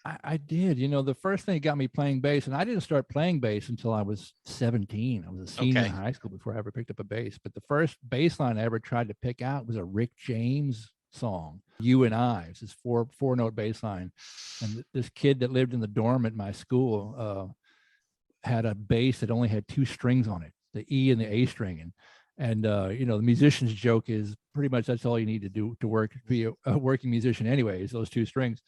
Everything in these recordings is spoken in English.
I did. The first thing that got me playing bass, and I didn't start playing bass until I was 17. I was a senior in Okay. high school before I ever picked up a bass. But the first bass line I ever tried to pick out was a Rick James song, "You and I." It's this four note bass line, and this kid that lived in the dorm at my school had a bass that only had two strings on it, the E and the A string, and the musician's joke is pretty much that's all you need to do to be a working musician, anyways. Those two strings.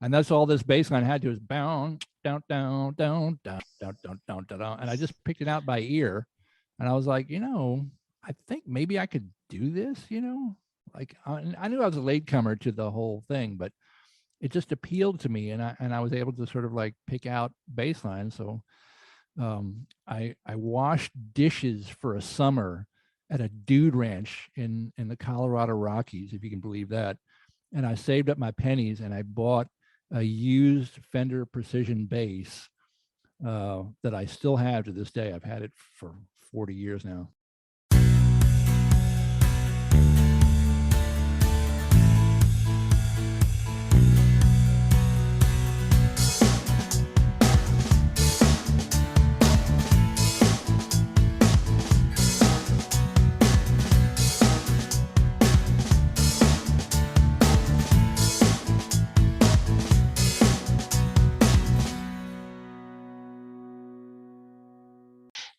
And that's all this bass line had to is down, down, down, down, down, down, down, down, down. And I just picked it out by ear. And I was like, I think maybe I could do this, like I knew I was a latecomer to the whole thing, but it just appealed to me. And I was able to sort of like pick out bass lines. So I washed dishes for a summer at a dude ranch in the Colorado Rockies, if you can believe that. And I saved up my pennies and I bought a used Fender Precision bass that I still have to this day. I've had it for 40 years now.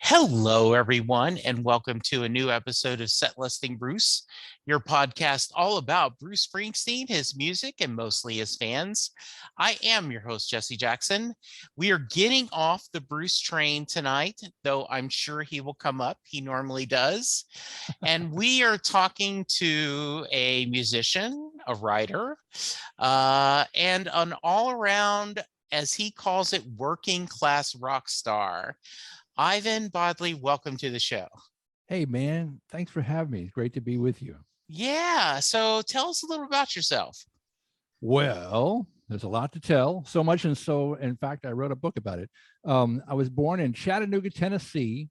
Hello, everyone, and welcome to a new episode of Set Listing Bruce, your podcast all about Bruce Springsteen, his music, and mostly his fans. I am your host, Jesse Jackson. We are getting off the Bruce train tonight, though I'm sure he will come up. He normally does. And we are talking to a musician, a writer, and an all-around, as he calls it, working class rock star. Ivan Bodley, welcome to the show. Hey, man. Thanks for having me. It's great to be with you. Yeah. So tell us a little about yourself. Well, there's a lot to tell. So much. And so, in fact, I wrote a book about it. I was born in Chattanooga, Tennessee,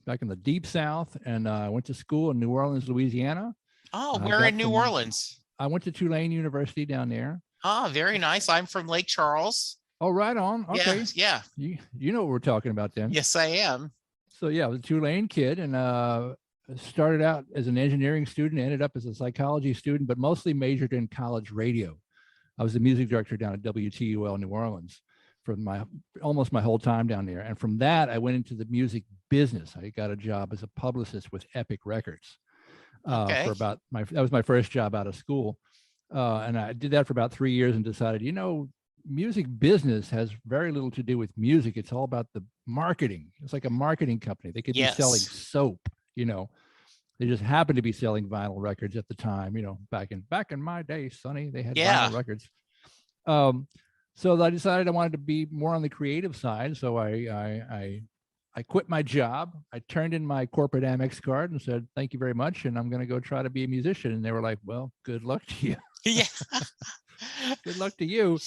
back in the deep South. And I went to school in New Orleans, Louisiana. Oh, where in New Orleans? I went to Tulane University down there. Oh, very nice. I'm from Lake Charles. Oh, right on. Okay. Yeah. You know what we're talking about then. Yes, I am. So yeah, I was a Tulane kid and started out as an engineering student, ended up as a psychology student, but mostly majored in college radio. I was the music director down at WTUL New Orleans for almost my whole time down there. And from that, I went into the music business. I got a job as a publicist with Epic Records. That was my first job out of school. And I did that for about 3 years and decided, music business has very little to do with music. It's all about the marketing. It's like a marketing company. They could be selling soap, they just happened to be selling vinyl records at the time, back in my day, Sonny, they had vinyl records. So I decided I wanted to be more on the creative side. So I quit my job. I turned in my corporate Amex card and said, thank you very much. And I'm going to go try to be a musician. And they were like, well, good luck to you. Yeah. Good luck to you.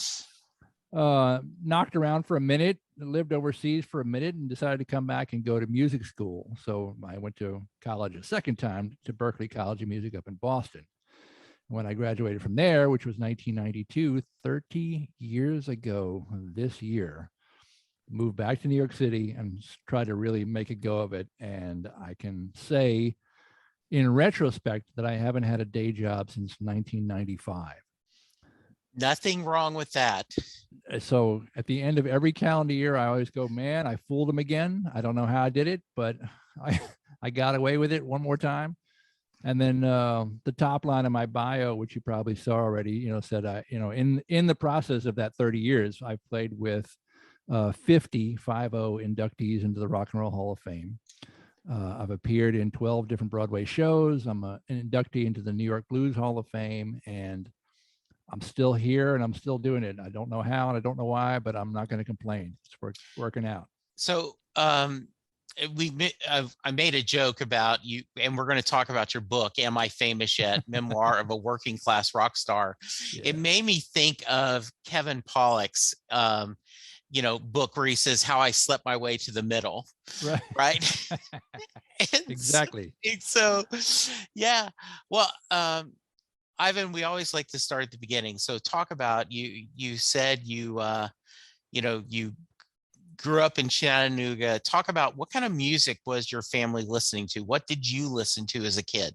Knocked around for a minute, lived overseas for a minute, and decided to come back and go to music school. So I went to college a second time to Berklee College of Music up in Boston. When I graduated from there, which was 1992, 30 years ago this year, moved back to New York City and tried to really make a go of it. And I can say in retrospect that I haven't had a day job since 1995. Nothing wrong with that. So at the end of every calendar year, I always go, man, I fooled him again. I don't know how I did it, but I got away with it one more time. And then the top line of my bio, which you probably saw already, said, in the process of that 30 years, I played with 50 inductees into the Rock and Roll Hall of Fame. I've appeared in 12 different Broadway shows. I'm an inductee into the New York Blues Hall of Fame, and I'm still here and I'm still doing it. I don't know how and I don't know why, but I'm not going to complain. It's working out. So I made a joke about you, and we're going to talk about your book, Am I Famous Yet? Memoir of a Working Class Rock Star. Yeah. It made me think of Kevin Pollak's book where he says how I slept my way to the middle. Right. Exactly. So yeah. Well, Ivan, we always like to start at the beginning. So talk about you. You said you grew up in Chattanooga. Talk about what kind of music was your family listening to? What did you listen to as a kid?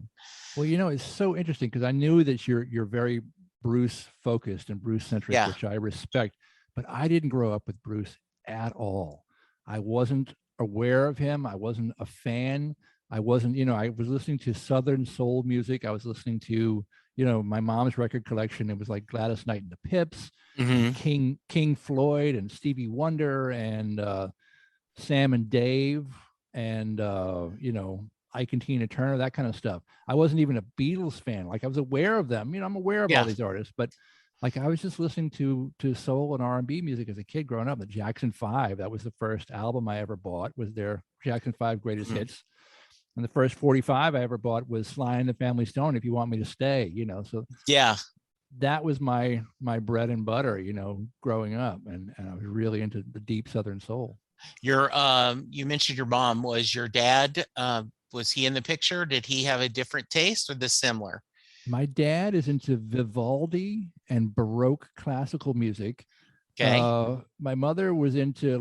Well, it's so interesting because I knew that you're very Bruce focused and Bruce centric, Yeah. which I respect, but I didn't grow up with Bruce at all. I wasn't aware of him. I wasn't a fan. I wasn't, I was listening to Southern soul music. I was listening to, my mom's record collection. It was like Gladys Knight and the Pips and Hmm. King Floyd and Stevie Wonder and Sam and Dave and Ike and Tina Turner, that kind of stuff. I wasn't even a Beatles fan. Like I was aware of them. I'm aware of all Yeah. these artists, but like I was just listening to soul and R&B music as a kid growing up. The Jackson 5, that was the first album I ever bought, was their Jackson 5 greatest hits. And the first 45 I ever bought was Sly and the Family Stone, If You Want Me to Stay, So Yeah. that was my bread and butter, growing up. And I was really into the deep Southern soul. You mentioned your mom. Was your dad, was he in the picture? Did he have a different taste or the similar? My dad is into Vivaldi and Baroque classical music. Okay. My mother was into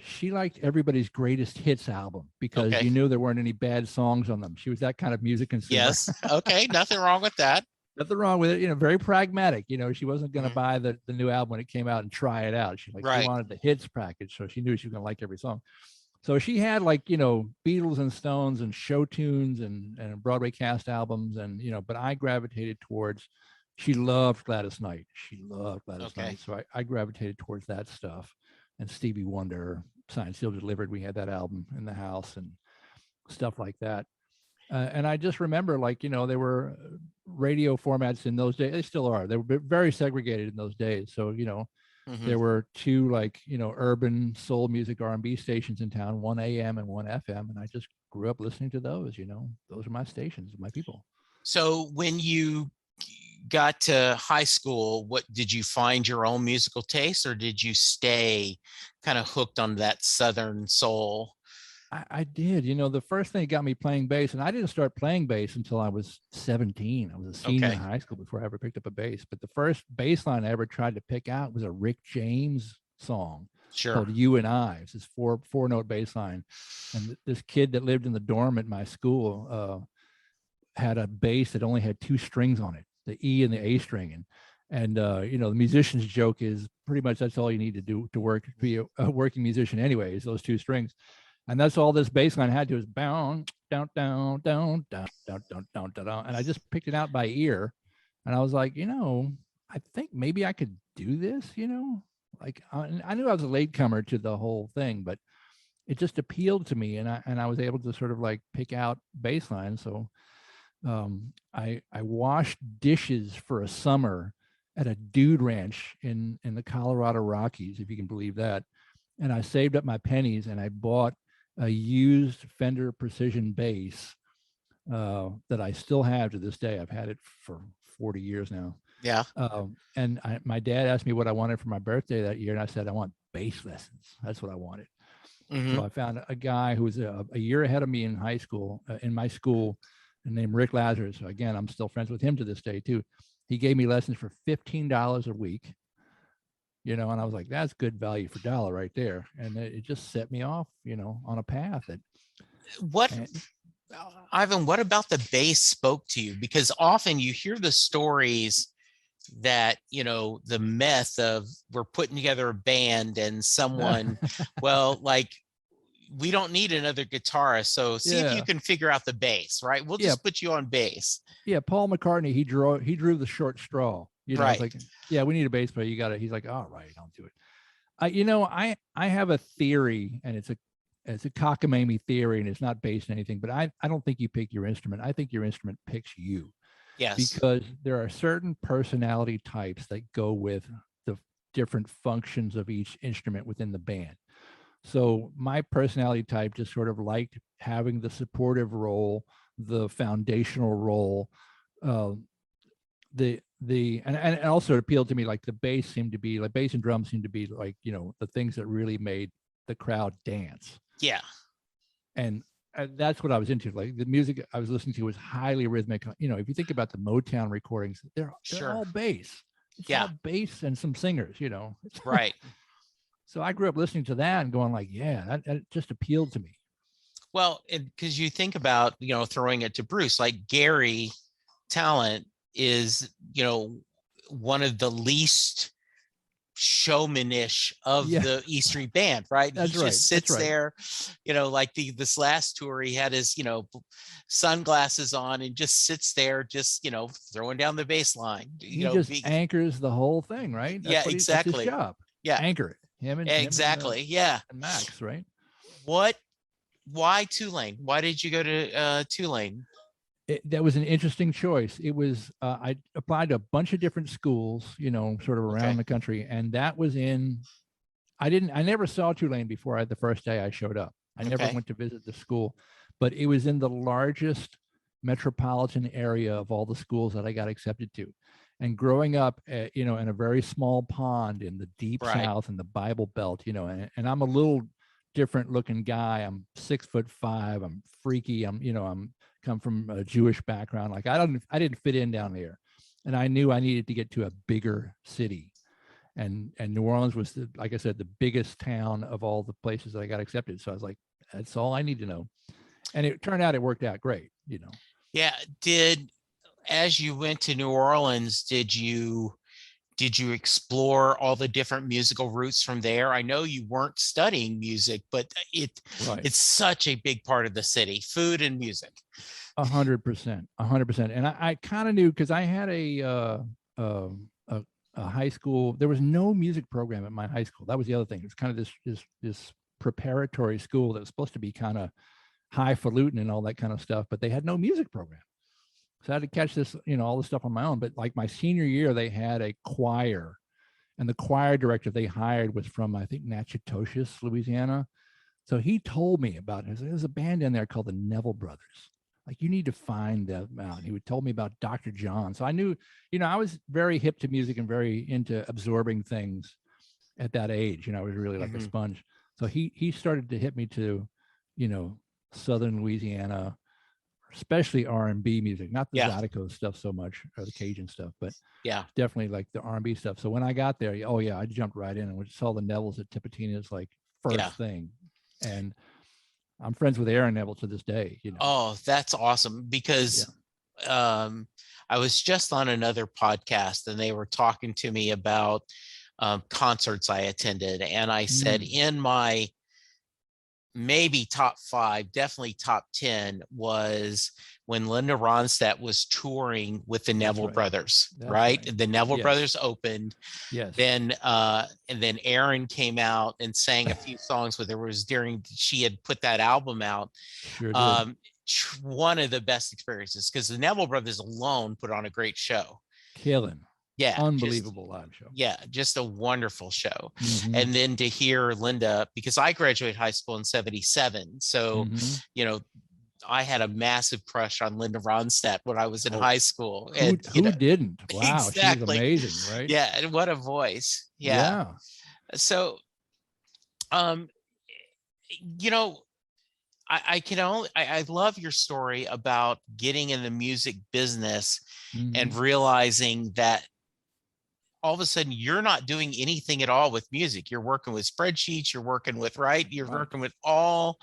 she liked everybody's greatest hits album because Okay. you knew there weren't any bad songs on them. She was that kind of music consumer. Yes. Okay. Nothing wrong with that. Nothing wrong with it. Very pragmatic. She wasn't going to Mhm. buy the new album when it came out and try it out. She Right. wanted the hits package, so she knew she was going to like every song. So she had Beatles and Stones and show tunes and Broadway cast albums but I gravitated towards. She loved Gladys Knight. Okay. So I gravitated towards that stuff. And Stevie Wonder, Signed, Sealed, Delivered. We had that album in the house and stuff like that. And I just remember there were radio formats in those days. They still are. They were very segregated in those days. So, Mhm. there were two urban soul music R&B stations in town, one AM and one FM. And I just grew up listening to those, those are my stations, my people. So when you got to high school, what did you find your own musical taste, or did you stay kind of hooked on that Southern soul? I did, the first thing that got me playing bass, and I didn't start playing bass until I was 17. I was a senior in high school before I ever picked up a bass. But the first bass line I ever tried to pick out was a Rick James song called You and I. It's this four note bass line. And this kid that lived in the dorm at my school had a bass that only had two strings on it, the E and the A string. And the musician's joke is pretty much that's all you need to do to be a working musician anyway, is those two strings. And that's all this bass line had to do is down, down, down, down, down, down, down, down, down. And I just picked it out by ear. And I was like, I think maybe I could do this, I knew I was a latecomer to the whole thing, but it just appealed to me. And I was able to sort of pick out bass lines. So I washed dishes for a summer at a dude ranch in the Colorado Rockies, if you can believe that. And I saved up my pennies and I bought a used Fender Precision bass that I still have to this day. I've had it for 40 years now. Yeah. And my dad asked me what I wanted for my birthday that year. And I said, I want bass lessons. That's what I wanted. Mm-hmm. So I found a guy who was a year ahead of me in high school, in my school, named Rick Lazarus. So again, I'm still friends with him to this day too. He gave me lessons for $15 a week. And I was like, that's good value for dollar right there. And it just set me off, on a path. Ivan, what about the bass spoke to you? Because often you hear the stories that, the myth of we're putting together a band and someone, well, we don't need another guitarist. So see if you can figure out the bass, right? We'll just put you on bass. Yeah. Paul McCartney, he drew the short straw. Right. It's like, yeah, we need a bass player. You got it. He's like, all right, I'll do it. I have a theory, and it's a cockamamie theory, and it's not based on anything, but I don't think you pick your instrument. I think your instrument picks you. Yes. Because there are certain personality types that go with the different functions of each instrument within the band. So my personality type just sort of liked having the supportive role, the foundational role, and also it appealed to me, the bass and drums seemed to be the things that really made the crowd dance. Yeah. And that's what I was into. Like the music I was listening to was highly rhythmic. If you think about the Motown recordings, they're Sure. all bass. It's Yeah. all bass and some singers. Right. So I grew up listening to that and going like, yeah, that just appealed to me. Well, because you think about, throwing it to Bruce, like Gary Talent is, one of the least showmanish of the E Street Band, right? That's he right. just sits there, like this last tour, he had his, sunglasses on and just sits there, just, throwing down the bass line. He just anchors the whole thing, right? That's exactly. That's his job. Yeah. Anchor it. Him and Max, right? Why Tulane? Why did you go to Tulane? That was an interesting choice. It was, I applied to a bunch of different schools, sort of around the country. And that was I never saw Tulane before the first day I showed up. I never went to visit the school, but it was in the largest metropolitan area of all the schools that I got accepted to. And growing up, in a very small pond in the deep South in the Bible Belt, and I'm a little different looking guy. I'm 6'5". I'm freaky. I'm come from a Jewish background. Like I didn't fit in down there, and I knew I needed to get to a bigger city, and New Orleans was, like I said, the biggest town of all the places that I got accepted. So I was like, that's all I need to know, and it turned out it worked out great. Yeah. As you went to New Orleans, did you explore all the different musical routes from there? I know you weren't studying music, but it's such a big part of the city, food and music. 100%. And I kind of knew, because I had a high school. There was no music program at my high school. That was the other thing. It was kind of this preparatory school that was supposed to be kind of highfalutin and all that kind of stuff, but they had no music program. So I had to catch this, all this stuff on my own. But like my senior year, they had a choir, and the choir director they hired was from, I think, Natchitoches, Louisiana. So he told me about it. There's a band in there called the Neville Brothers. Like, you need to find them out. He would told me about Dr. John. So I knew, I was very hip to music and very into absorbing things at that age. I was really like a sponge. So he started to hit me to, Southern Louisiana, especially R&B music, not the Zydeco stuff so much, or the Cajun stuff, but definitely like the R&B stuff. So when I got there, I jumped right in and saw the Nevilles at Tipitina's like first thing. And I'm friends with Aaron Neville to this day. Oh, that's awesome. Because I was just on another podcast and they were talking to me about concerts I attended. And I said, in my maybe top 5, definitely top 10, was when Linda Ronstadt was touring with the Neville Brothers, right? The Neville Brothers opened. Yes. Then and then Aaron came out and sang a few songs with her. Was during she had put that album out. Sure did. One of the best experiences, because the Neville Brothers alone put on a great show. Killing. Yeah. Unbelievable live show. Yeah. Just a wonderful show. And then to hear Linda, because I graduated high school in 1977. So, I had a massive crush on Linda Ronstadt when I was in high school. And who didn't? Wow. Exactly. She was amazing, right? Yeah. And what a voice. Yeah. So, I love your story about getting in the music business and realizing that all of a sudden you're not doing anything at all with music. You're working with spreadsheets, you're working with, working with all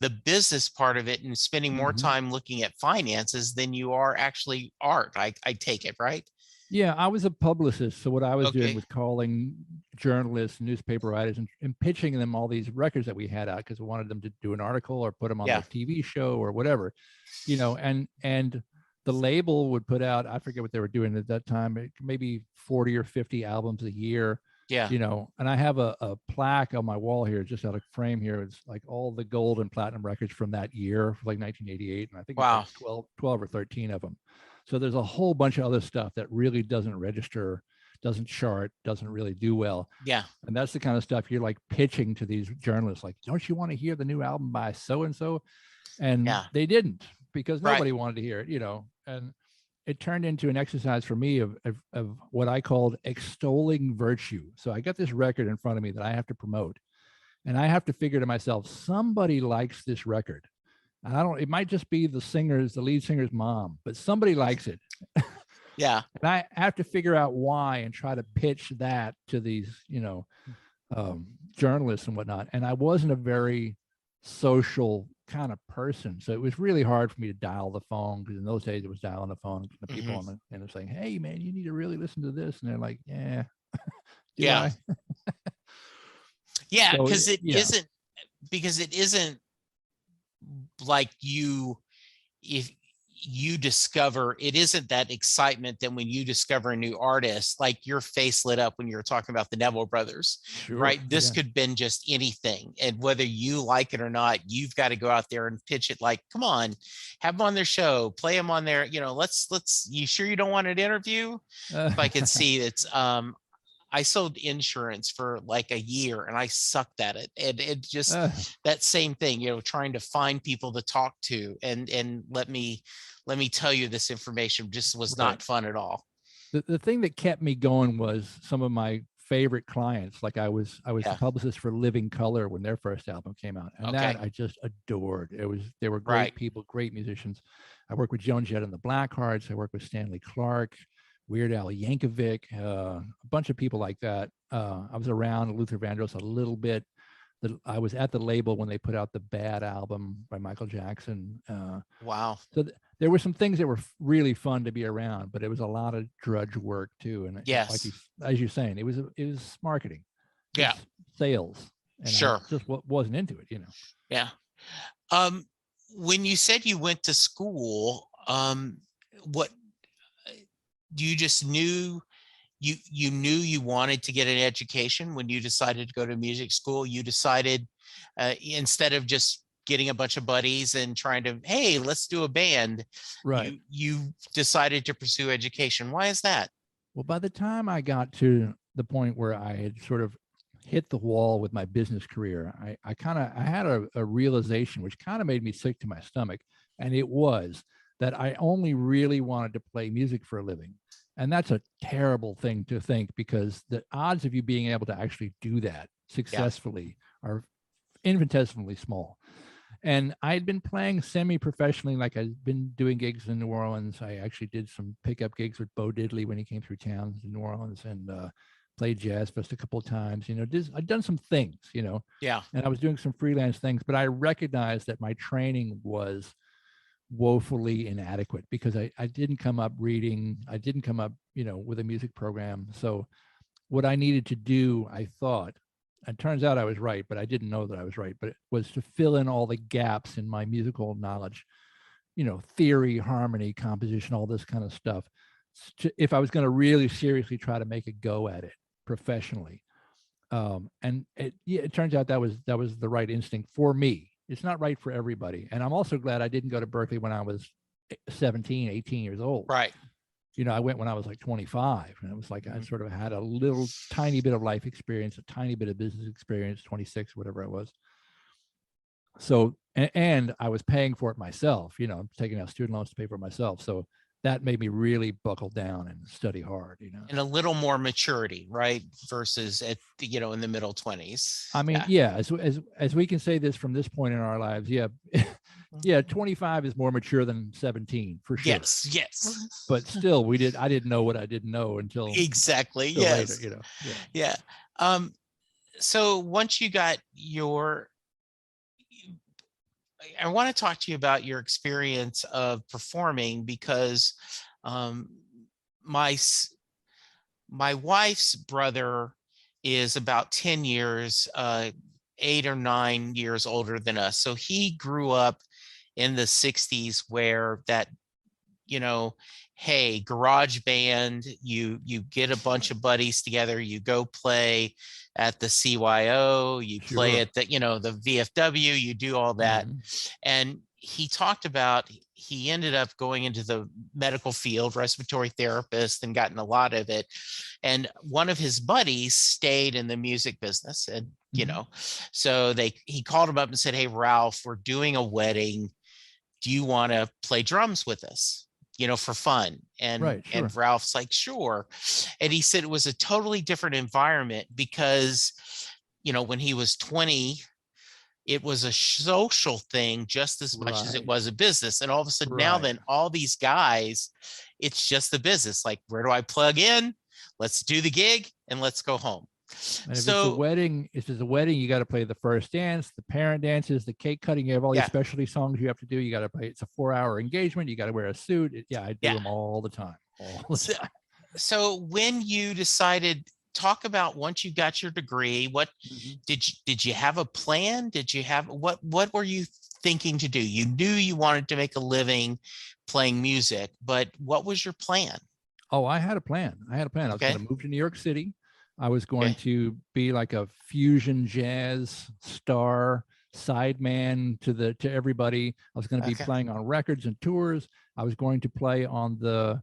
the business part of it and spending more time looking at finances than you are actually art. I take it, right? Yeah, I was a publicist. So what I was doing was calling journalists, newspaper writers, and pitching them all these records that we had out, because we wanted them to do an article or put them on a TV show or whatever, and the label would put out, I forget what they were doing at that time, maybe 40 or 50 albums a year. Yeah. And I have a plaque on my wall here, just out of frame here. It's like all the gold and platinum records from that year, like 1988. And I think it's like 12 or 13 of them. So there's a whole bunch of other stuff that really doesn't register, doesn't chart, doesn't really do well. Yeah. And that's the kind of stuff you're like pitching to these journalists, like, don't you want to hear the new album by so-and-so? And they didn't, because nobody wanted to hear it, and it turned into an exercise for me of what I called extolling virtue. So I got this record in front of me that I have to promote, and I have to figure to myself, somebody likes this record. And I don't, it might just be the lead singer's mom, but somebody likes it. Yeah. And I have to figure out why and try to pitch that to these, journalists and whatnot. And I wasn't a very social kind of person. So it was really hard for me to dial the phone, because in those days it was dialing the phone, the people Mhm. on the and saying, "Hey man, you need to really listen to this." And they're like, "Yeah, do Yeah. I?" Yeah. So yeah, Because it isn't like if you discover, it isn't that excitement that when you discover a new artist, like your face lit up when you were talking about the Neville brothers, sure, right? This yeah. could have been just anything. And whether you like it or not, you've got to go out there and pitch it like, come on, have them on their show, play them on there. You sure you don't want an interview? If I could see it's, I sold insurance for like a year and I sucked at it. And it just, that same thing, trying to find people to talk to and let me tell you this information just was right. not fun at all. The thing that kept me going was some of my favorite clients. Like I was the Yeah. publicist for Living Color when their first album came out, and that Okay. I just adored. They were great Right. people, great musicians. I worked with Joan Jett and the Blackhearts. I worked with Stanley Clarke, Weird Al Yankovic, a bunch of people like that. I was around Luther Vandross a little bit. I was at the label when they put out the Bad album by Michael Jackson. Wow. So there were some things that were really fun to be around, but it was a lot of drudge work too. And like Yes. as you're saying, it was marketing, Yeah. it's sales, and Sure. I just wasn't into it. Yeah. When you said you went to school, what you just knew you knew you wanted to get an education when you decided to go to music school? You decided, instead of just getting a bunch of buddies and trying to, hey, let's do a band, Right. you decided to pursue education. Why is that? Well, by the time I got to the point where I had sort of hit the wall with my business career, I had a realization which kind of made me sick to my stomach. And it was that I only really wanted to play music for a living. And that's a terrible thing to think, because the odds of you being able to actually do that successfully are infinitesimally small. And I had been playing semi-professionally, like I'd been doing gigs in New Orleans. I actually did some pickup gigs with Bodley when he came through town in New Orleans, and played Jazz Fest a couple of times. I'd done some things, Yeah. and I was doing some freelance things, but I recognized that my training was woefully inadequate, because I didn't come up reading. I didn't come up, with a music program. So what I needed to do, I thought, it turns out I was right, but I didn't know that I was right, but it was to fill in all the gaps in my musical knowledge, theory, harmony, composition, all this kind of stuff. If I was going to really seriously try to make a go at it professionally. And it turns out that was the right instinct for me. It's not right for everybody. And I'm also glad I didn't go to Berkeley when I was 17, 18 years old. Right. I went when I was like 25, and it was like I sort of had a little tiny bit of life experience, a tiny bit of business experience, 26, whatever I was. So, and I was paying for it myself, I'm taking out student loans to pay for it myself. So that made me really buckle down and study hard, And a little more maturity, right? Versus at in the middle 20s. I mean, yeah, as we can say this from this point in our lives, yeah. Yeah, 25 is more mature than 17 for sure. Yes. But still, I didn't know what I didn't know until exactly. until Yes. later, Yeah. So once you got I want to talk to you about your experience of performing, because my wife's brother is about 10 years, 8 or 9 years older than us. So he grew up in the 60s, where that, hey, garage band, you get a bunch of buddies together, you go play at the CYO, you play at the, the VFW, you do all that. And he talked about, he ended up going into the medical field, respiratory therapist, and gotten a lot of it. And one of his buddies stayed in the music business. And, so he called him up and said, hey, Ralph, we're doing a wedding. Do you want to play drums with us? For fun. And, right, sure. And Ralph's like, sure. And he said it was a totally different environment, because, when he was 20, it was a social thing just as much as it Right. was a business. And all of a sudden now Right. then all these guys, it's just the business. Like, where do I plug in? Let's do the gig and let's go home. And if it's a So wedding, you got to play the first dance, the parent dances, the cake cutting. You have all these yeah, specialty songs you have to do. You got to play. It's a 4-hour engagement. You got to wear a suit. Yeah, I do yeah. them all the time. All the So, time. so when you decided, talk about once you got your degree, what Mhm. did you have a plan? Did you have what were you thinking to do? You knew you wanted to make a living playing music, but what was your plan? Oh, I had a plan. I had a plan. I was Okay. going to move to New York City. I was going Okay. to be like a fusion jazz star, sideman to everybody. I was going to be Okay. playing on records and tours. I was going to play on the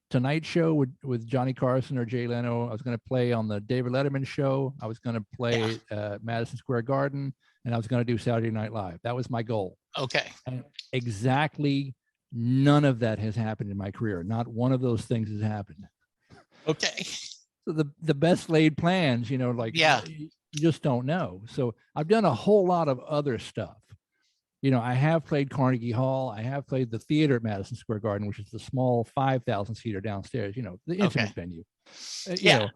Tonight Show with Johnny Carson or Jay Leno. I was going to play on the David Letterman show. I was going to Yeah. play Madison Square Garden, and I was going to do Saturday Night Live. That was my goal. Okay. And exactly none of that has happened in my career. Not one of those things has happened. Okay. So the best laid plans, like Yeah. you just don't know. So I've done a whole lot of other stuff. I have played Carnegie Hall. I have played the theater at Madison Square Garden, which is the small 5,000 seater downstairs, the Okay. intimate venue. Yeah.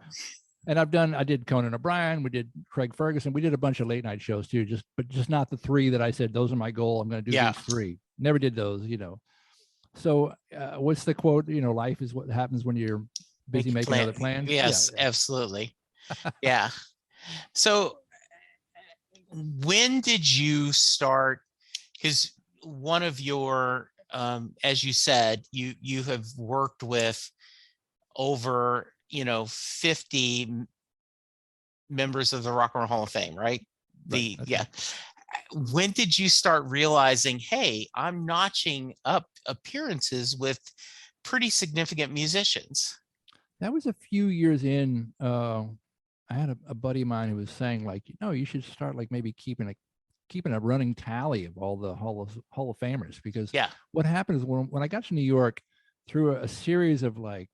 And I did Conan O'Brien, we did Craig Ferguson, we did a bunch of late night shows too, but just not the three that I said, those are my goal. I'm going to do Yeah. these three. Never did those. So what's the quote? Life is what happens when you're busy Make a making plan. other plans. Yeah. Yes, absolutely. Yeah. So when did you start? Because one of your, as you said, you have worked with over 50 members of the Rock and Roll Hall of Fame, right? Right. That's Yeah. right. When did you start realizing, hey, I'm notching up appearances with pretty significant musicians? That was a few years in. I had a buddy of mine who was saying, like, you should start like maybe keeping a running tally of all the Hall of Famers, because Yeah. what happened is when I got to New York, through a series of like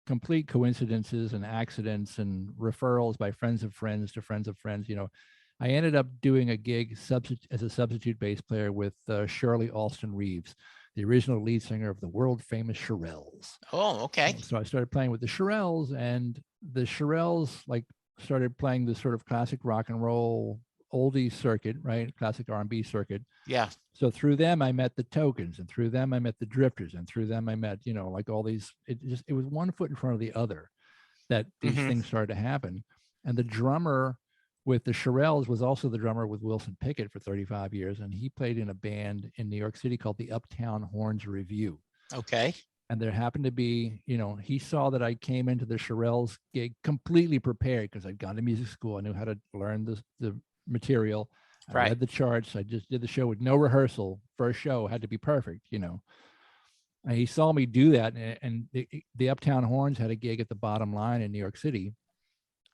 complete coincidences and accidents and referrals by friends of friends to friends of friends, I ended up doing a gig as a substitute bass player with Shirley Alston Reeves, the original lead singer of the world famous Shirelles. Oh, okay. So I started playing with the Shirelles, and the Shirelles like started playing this sort of classic rock and roll oldie circuit, right? Classic R&B circuit. Yeah. So through them, I met the Tokens, and through them, I met the Drifters, and through them, I met, like all these. It was one foot in front of the other that these Hmm. things started to happen. And the drummer with the Shirelles was also the drummer with Wilson Pickett for 35 years, and he played in a band in New York City called the Uptown Horns Review. Okay. And there happened to be, he saw that I came into the Shirelles gig completely prepared because I'd gone to music school. I knew how to learn the material. I Right. read the charts. I just did the show with no rehearsal. First show had to be perfect. And he saw me do that. And the Uptown Horns had a gig at the Bottom Line in New York City.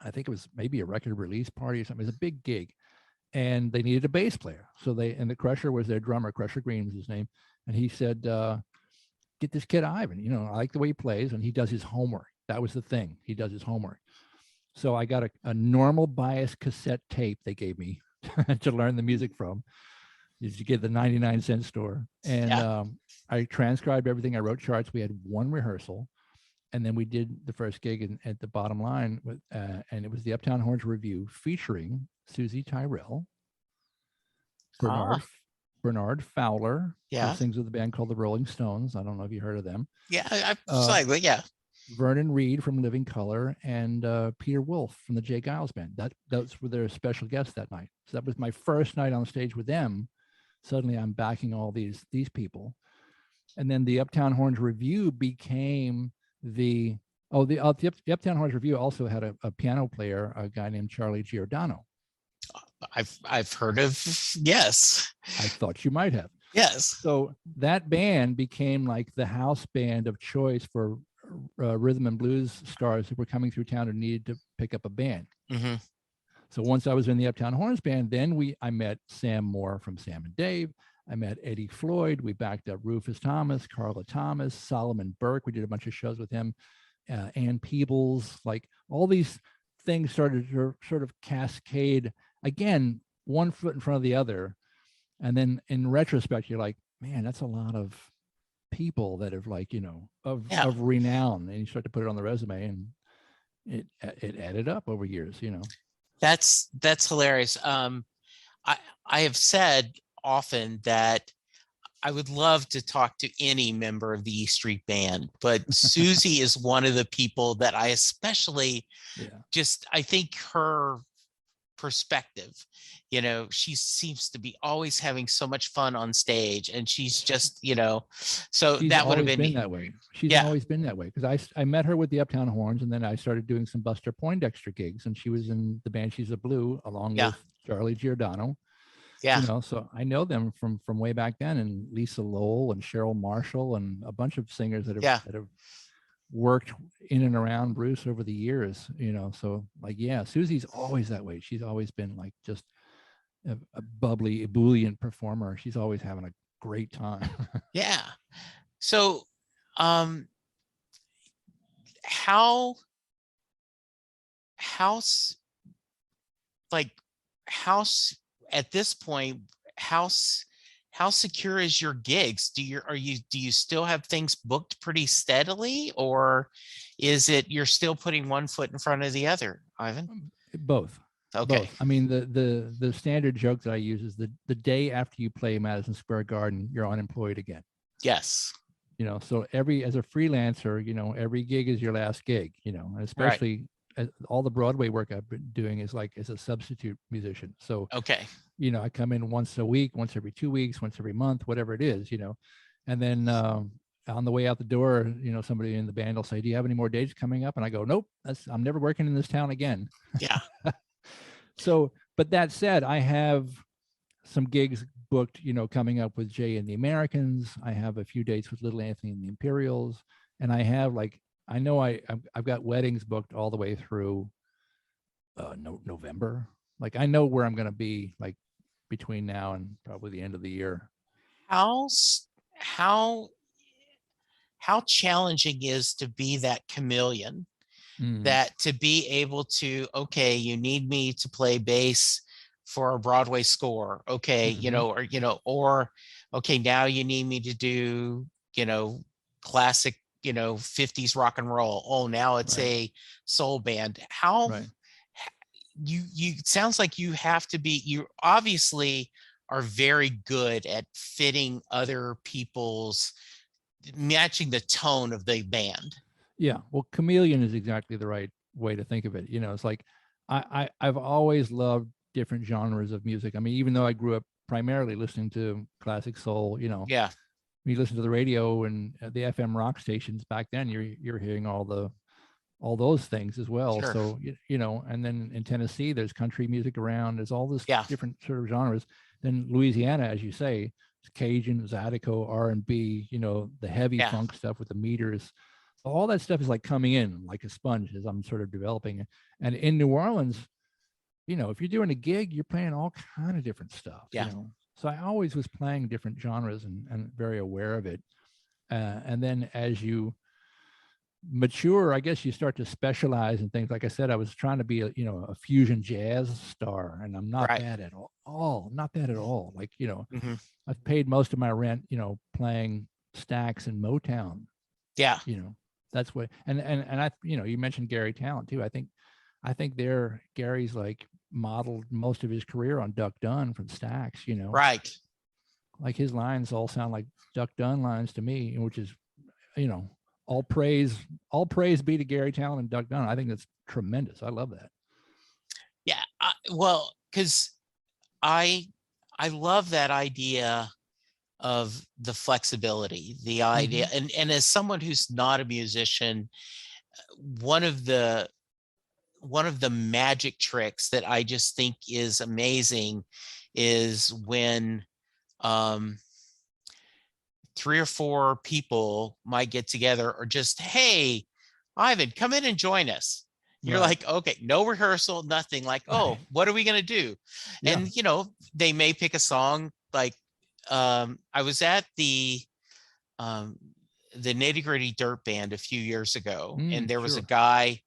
I think it was maybe a record release party or something. It was a big gig. And they needed a bass player. And the Crusher was their drummer. Crusher Green was his name. And he said, get this kid Ivan. I like the way he plays, and he does his homework. That was the thing. He does his homework. So I got a normal bias cassette tape they gave me to learn the music from. You get the 99-cent store. And Yeah. I transcribed everything. I wrote charts. We had one rehearsal. And then we did the first gig at the Bottom Line, and it was the Uptown Horns Review featuring Susie Tyrell, Ah. Bernard Fowler, who Yeah. sings with a band called the Rolling Stones. I don't know if you heard of them. Yeah. I Uh, slightly. Yeah. Vernon Reed from Living Color, and Peter Wolf from the Jay Giles Band. Those were their special guests that night. So that was my first night on stage with them. Suddenly, I'm backing all these people, and then the Uptown Horns Review became the Uptown Horns Review also had a piano player, a guy named Charlie Giordano. I've heard of. Yes. I thought you might have. Yes. So that band became like the house band of choice for rhythm and blues stars who were coming through town and needed to pick up a band. Hmm. So once I was in the Uptown Horns band, then I met Sam Moore from Sam and Dave. I met Eddie Floyd. We backed up Rufus Thomas, Carla Thomas, Solomon Burke. We did a bunch of shows with him. Ann Peebles, like all these things started to sort of cascade. Again, one foot in front of the other. And then in retrospect, you're like, man, that's a lot of people that have like, of renown. And you start to put it on the resume, and it added up over years, That's hilarious. I have said often that I would love to talk to any member of the E Street Band, but Susie is one of the people that I especially I think her perspective, she seems to be always having so much fun on stage, and she's just, so she's that would have been that way. She's always been that way, because I met her with the Uptown Horns, and then I started doing some Buster Poindexter gigs, and she was in the Banshees of Blue along with Charlie Giordano. So I know them from way back then, and Lisa Lowell and Cheryl Marshall and a bunch of singers that have worked in and around Bruce over the years, so like, Susie's always that way. She's always been like just a bubbly, ebullient performer. She's always having a great time. So how at this point, how secure is your gigs? Do you still have things booked pretty steadily, or is it you're still putting one foot in front of the other, Ivan? Both. Okay. Both. I mean, the standard joke that I use is the day after you play Madison Square Garden, you're unemployed again. Yes. So as a freelancer, every gig is your last gig, and especially all the Broadway work I've been doing is like as a substitute musician. So, I come in once a week, once every 2 weeks, once every month, whatever it is, and then on the way out the door, somebody in the band will say, "Do you have any more dates coming up?" And I go, "Nope, I'm never working in this town again." Yeah. So, but that said, I have some gigs booked, coming up with Jay and the Americans. I have a few dates with Little Anthony and the Imperials, and I have I've got weddings booked all the way through November. Like, I know where I'm going to be like between now and probably the end of the year. How challenging is to be that chameleon, that to be able to, okay, you need me to play bass for a Broadway score. Okay. Or okay, now you need me to do, classic, 50s rock and roll. Oh, now it's a soul band. How you it sounds like you obviously are very good at fitting other people's, matching the tone of the band. Yeah. Well, chameleon is exactly the right way to think of it. It's like, I've always loved different genres of music. I mean, even though I grew up primarily listening to classic soul, when you listen to the radio and the FM rock stations back then, you're hearing all those things as well. Sure. So, and then in Tennessee, there's country music around. There's all this different sort of genres. Then Louisiana, as you say, Cajun, Zydeco, R&B, the heavy funk stuff with the meters. All that stuff is like coming in like a sponge as I'm sort of developing. And in New Orleans, if you're doing a gig, you're playing all kind of different stuff. So I always was playing different genres and very aware of it. And then as you mature, I guess you start to specialize in things. Like I said, I was trying to be a fusion jazz star, and I'm not that at all. Not that at all. Like, I've paid most of my rent, playing Stax and Motown. Yeah. That's what, and I, you mentioned Gary Talent too. I think Gary's like modeled most of his career on Duck Dunn from Stax, Right. Like his lines all sound like Duck Dunn lines to me, which is, all praise be to Gary Talent and Duck Dunn. I think that's tremendous. I love that. Yeah. Well, because I love that idea of the flexibility, the idea, and as someone who's not a musician, one of the magic tricks that I just think is amazing is when 3 or 4 people might get together, or just, hey, Ivan, come in and join us. You're like, okay, no rehearsal, nothing, like, oh, what are we going to do? Yeah. And, they may pick a song. Like, I was at the Nitty Gritty Dirt Band a few years ago, and there was a guy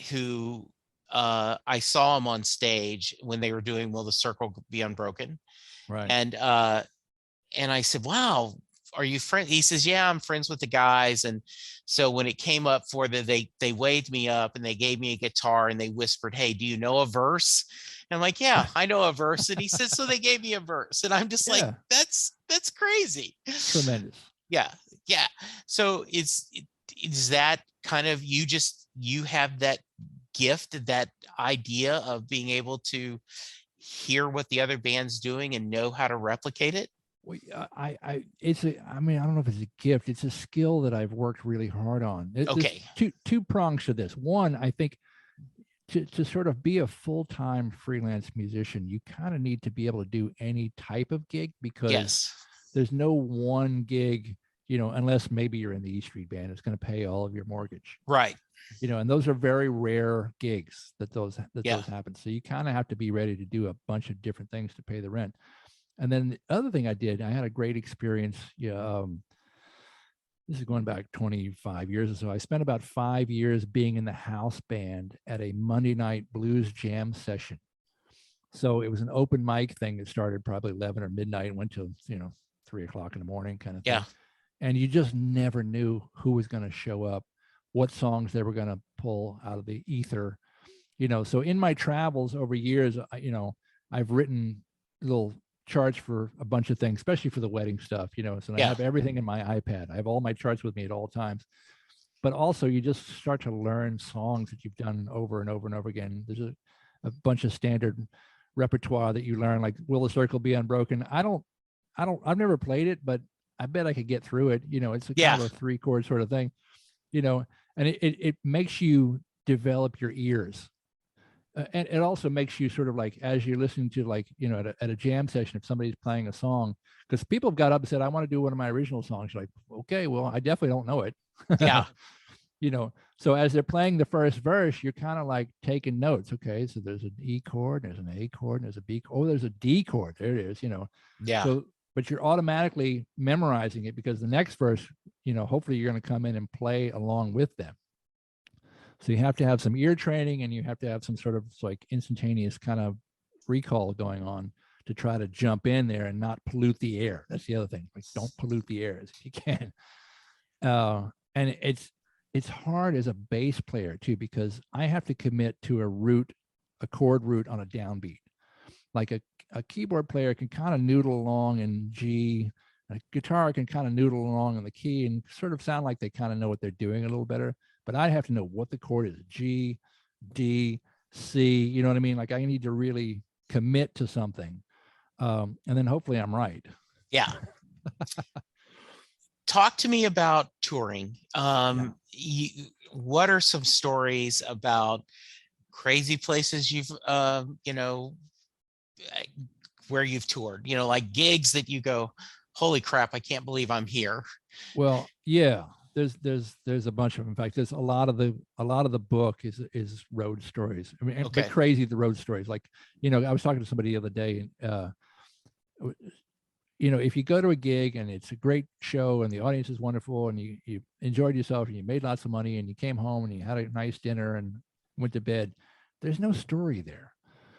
who I saw him on stage when they were doing Will the Circle Be Unbroken. Right. And I said, wow, are you friends? He says, yeah, I'm friends with the guys. And so when it came up for they waved me up and they gave me a guitar and they whispered, hey, do you know a verse? And I'm like, yeah, I know a verse. And he says, so they gave me a verse. And I'm just like, Yeah. that's crazy. Tremendous. Yeah. Yeah. So is that kind of, you have that gift, that idea of being able to hear what the other band's doing and know how to replicate it? Well, I mean, I don't know if it's a gift. It's a skill that I've worked really hard on. There's Okay. two prongs to this. One, I think to sort of be a full-time freelance musician, you kind of need to be able to do any type of gig, because Yes. there's no one gig, unless maybe you're in the E Street Band, it's going to pay all of your mortgage. Right. And those are very rare gigs that those Yeah. happen. So you kind of have to be ready to do a bunch of different things to pay the rent. And then the other thing I did, I had a great experience. This is going back 25 years or so. I spent about 5 years being in the house band at a Monday night blues jam session. So it was an open mic thing that started probably 11 or midnight and went till 3 o'clock in the morning kind of thing. Yeah. And you just never knew who was going to show up, what songs they were going to pull out of the ether. So in my travels over years, I've written little charts for a bunch of things, especially for the wedding stuff, so I have everything in my iPad. I have all my charts with me at all times. But also you just start to learn songs that you've done over and over and over again. There's a bunch of standard repertoire that you learn, like Will the Circle Be Unbroken. I've never played it, but I bet I could get through it. It's a kind of a 3-chord sort of thing, and it makes you develop your ears. And it also makes you sort of like, as you're listening to, like, at a jam session, if somebody's playing a song, because people have got up and said, I want to do one of my original songs. You're like, okay, well, I definitely don't know it. Yeah. So as they're playing the first verse, you're kind of like taking notes. Okay, so there's an E chord, there's an A chord, there's a B chord. Oh, there's a D chord. There it is. Yeah. So, but you're automatically memorizing it, because the next verse, hopefully you're going to come in and play along with them. So you have to have some ear training, and you have to have some sort of like instantaneous kind of recall going on to try to jump in there and not pollute the air. That's the other thing. Like, don't pollute the air if you can. And it's hard as a bass player too, because I have to commit to a chord root on a downbeat. Like a keyboard player can kind of noodle along in G. A guitar can kind of noodle along in the key and sort of sound like they kind of know what they're doing a little better. But I have to know what the chord is: G, D, C. You know what I mean? Like, I need to really commit to something, and then hopefully I'm right. Yeah. Talk to me about touring. What are some stories about crazy places you've where you've toured? Like gigs that you go, holy crap, I can't believe I'm here. Well, yeah. There's a bunch of them. In fact, there's a lot of the book is road stories. I mean, Okay. but crazy, the road stories. Like, I was talking to somebody the other day, and if you go to a gig and it's a great show and the audience is wonderful and you enjoyed yourself and you made lots of money and you came home and you had a nice dinner and went to bed, there's no story there.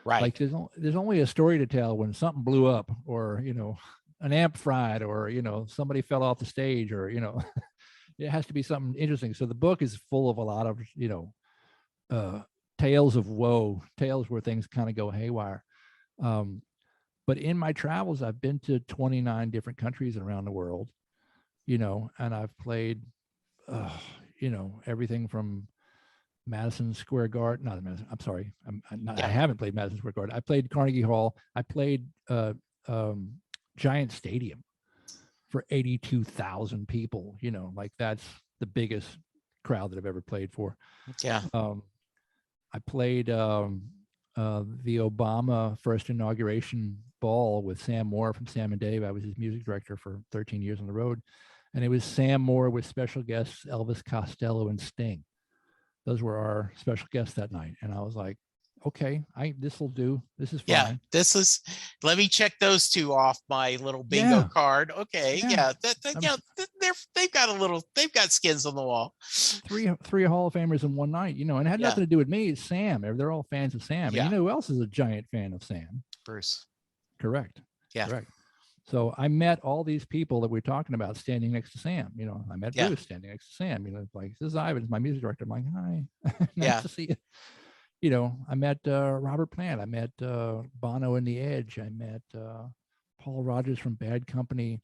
Right. Like, there's only a story to tell when something blew up, or an amp fried, or somebody fell off the stage, or it has to be something interesting. So the book is full of a lot of tales of woe, tales where things kind of go haywire. But in my travels, I've been to 29 different countries around the world, and I've played everything from Madison Square Garden. Not Madison. I'm sorry. I haven't played Madison Square Garden. I played Carnegie Hall. I played Giant Stadium for 82,000 people. Like, that's the biggest crowd that I've ever played for. Yeah. I played the Obama first inauguration ball with Sam Moore from Sam and Dave. I was his music director for 13 years on the road. And it was Sam Moore with special guests Elvis Costello and Sting. Those were our special guests that night. And I was like, okay, this will do. This is Yeah, fine. let me check those two off my little bingo Yeah, card. Okay, yeah. yeah, I'm they've got skins on the wall. three Hall of Famers in one night, and it had Yeah, nothing to do with me. It's Sam. They're all fans of Sam. And yeah, who else is a giant fan of Sam? Bruce. Correct. Yeah, Correct. So I met all these people that we're talking about standing next to Sam. I met yeah, Bruce standing next to Sam. Like, this is Ivan, my music director. I'm like, hi, nice yeah. to see you. I met Robert Plant. I met Bono and the Edge. I met Paul Rogers from Bad Company.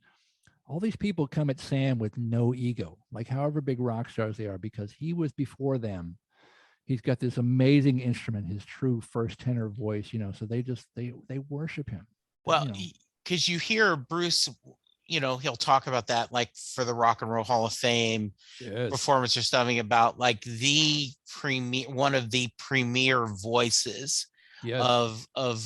All these people come at Sam with no ego, like however big rock stars they are, because he was before them. He's got this amazing instrument, his true first tenor voice, so they worship him. Well, because you hear Bruce, he'll talk about that, like for the Rock and Roll Hall of Fame Yes. performance or something, about like one of the premier voices Yes. of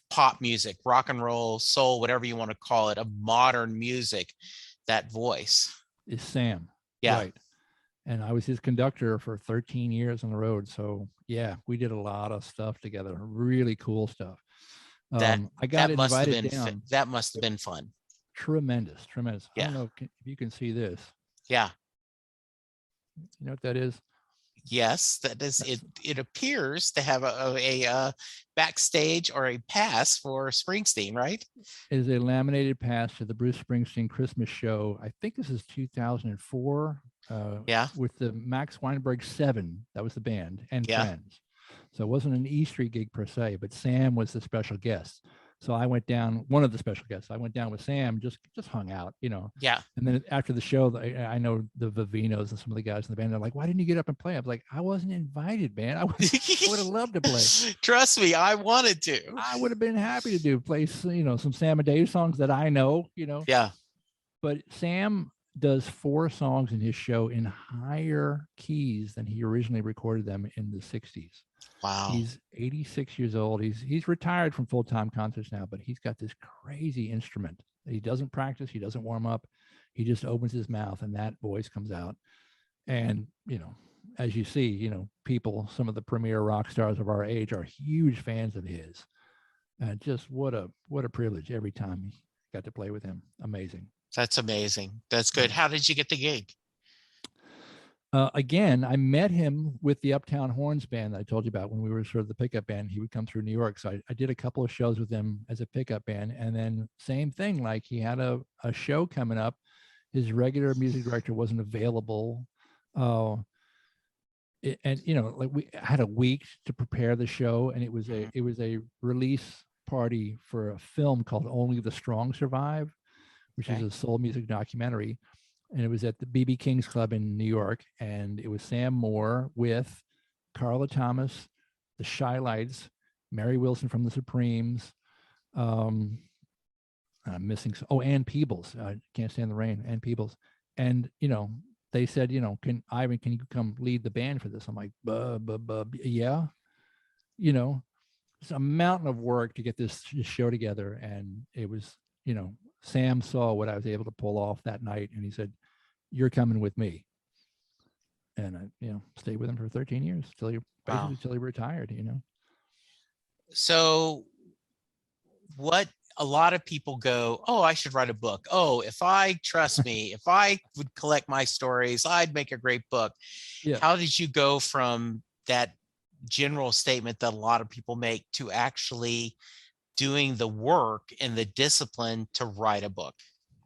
pop music, rock and roll, soul, whatever you want to call it, of modern music. That voice is Sam. Yeah. Right. And I was his conductor for 13 years on the road. So yeah, we did a lot of stuff together. Really cool stuff. I got invited down. That must have been fun. Tremendous. Yeah. I don't know if you can see this. Yeah. You know what that is? Yes, that is. It appears to have a backstage or a pass for Springsteen, right? It is a laminated pass to the Bruce Springsteen Christmas show. I think this is 2004. Yeah. With the Max Weinberg 7, that was the band, and friends. So it wasn't an E Street gig per se, but Sam was the special guest. So I went down, one of the special guests. I went down with Sam, just hung out, Yeah. And then after the show, I know the Vivinos and some of the guys in the band. They're like, "Why didn't you get up and play?" I was like, "I wasn't invited, man. I would have loved to play. Trust me, I wanted to. I would have been happy to play, some Sam and Dave songs that I know, Yeah. But Sam does 4 songs in his show in higher keys than he originally recorded them in the 60s. Wow. He's 86 years old. He's retired from full-time concerts now, but he's got this crazy instrument. He doesn't practice. He doesn't warm up. He just opens his mouth and that voice comes out. And, as you see, people, some of the premier rock stars of our age are huge fans of his. And just what a privilege every time he got to play with him. Amazing. That's amazing. That's good. How did you get the gig? Again, I met him with the Uptown Horns band that I told you about when we were sort of the pickup band. He would come through New York. So I did a couple of shows with him as a pickup band. And then same thing, like he had a show coming up. His regular music director wasn't available. Like we had a week to prepare the show. And it was a release party for a film called Only the Strong Survive, which is a soul music documentary. And it was at the B.B. King's Club in New York. And it was Sam Moore with Carla Thomas, the Shy Lights, Mary Wilson from the Supremes. I'm missing. Ann Peebles. I can't stand the rain. Ann Peebles. And, they said, can you come lead the band for this? I'm like, yeah. It's a mountain of work to get this show together. And it was, Sam saw what I was able to pull off that night, and he said, "You're coming with me." And I, stayed with him for 13 years till he retired. So, what a lot of people go, "Oh, I should write a book. Oh, if I would collect my stories, I'd make a great book." Yeah. How did you go from that general statement that a lot of people make to actually doing the work and the discipline to write a book?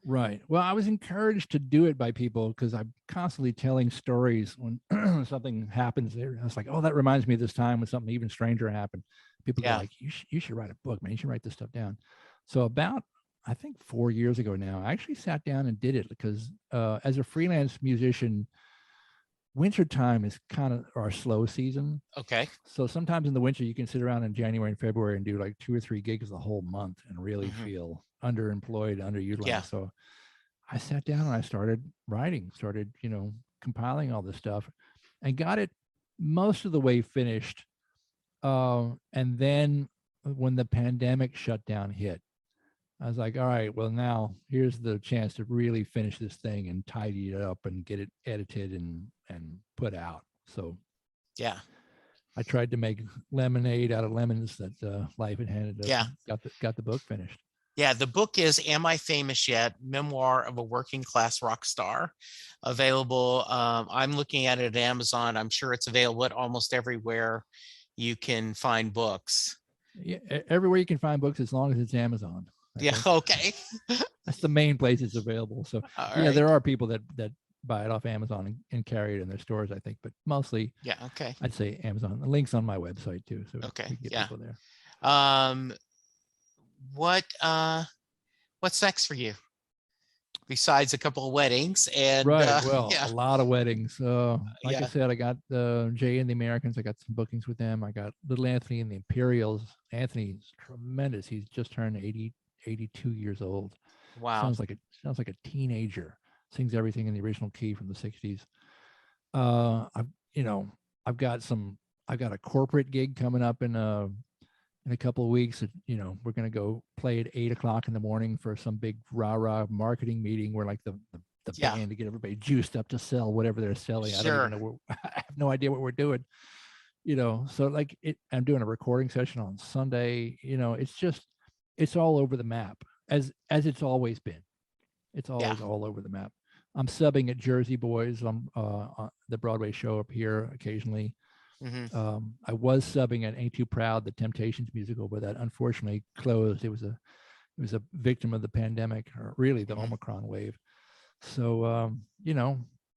Right. Well, I was encouraged to do it by people because I'm constantly telling stories when something happens there. I was like, "Oh, that reminds me of this time when something even stranger happened." People go like, you should write a book, man. You should write this stuff down. So about, I think 4 years ago now, I actually sat down and did it because as a freelance musician, wintertime is kind of our slow season. Okay. So sometimes in the winter, you can sit around in January and February and do like 2 or 3 gigs the whole month and really feel underemployed, underutilized. Yeah. So I sat down and I started writing, compiling all this stuff and got it most of the way finished. And then when the pandemic shutdown hit, I was like, all right, well, now here's the chance to really finish this thing and tidy it up and get it edited and put out. So, yeah. I tried to make lemonade out of lemons that life had handed us. Yeah. And got the book finished. Yeah, the book is Am I Famous Yet? Memoir of a Working Class Rock Star. Available. I'm looking at it at Amazon. I'm sure it's available at almost everywhere you can find books. Yeah, everywhere you can find books, as long as it's Amazon. Yeah, okay. That's the main place it's available. So All yeah, right. there are people that buy it off Amazon and carry it in their stores, I think, but mostly, Yeah, okay. I'd say Amazon. The link's on my website too, so Okay, we can get yeah. people there. What's next for you? Besides a couple of weddings and Right. Well, yeah. a lot of weddings. Like I Yeah. said, I got Jay and the Americans. I got some bookings with them. I got Little Anthony and the Imperials. Anthony's tremendous. He's just turned 82 years old. Wow. Sounds like a teenager. Sings everything in the original key from the 60s. I've got a corporate gig coming up in a couple of weeks. We're going to go play at 8:00 in the morning for some big rah marketing meeting where like the Yeah. band to get everybody juiced up to sell whatever they're selling. Sure. I don't even know. I have no idea what we're doing. So like I'm doing a recording session on Sunday. It's all over the map as it's always been. It's always all over the map. I'm subbing at Jersey Boys on the Broadway show up here occasionally. Mm-hmm. I was subbing at Ain't Too Proud, the Temptations musical, but that unfortunately closed. It was a victim of the pandemic, or really the Omicron wave. So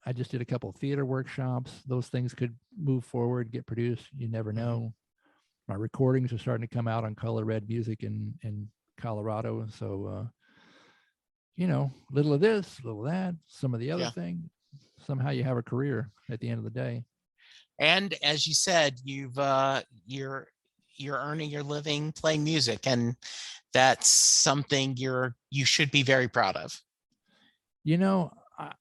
I just did a couple of theater workshops. Those things could move forward, get produced. You never know. My recordings are starting to come out on Color Red Music in Colorado. So little of this, little of that, some of the other thing. Somehow you have a career at the end of the day. And as you said, you're earning your living playing music, and that's something you should be very proud of.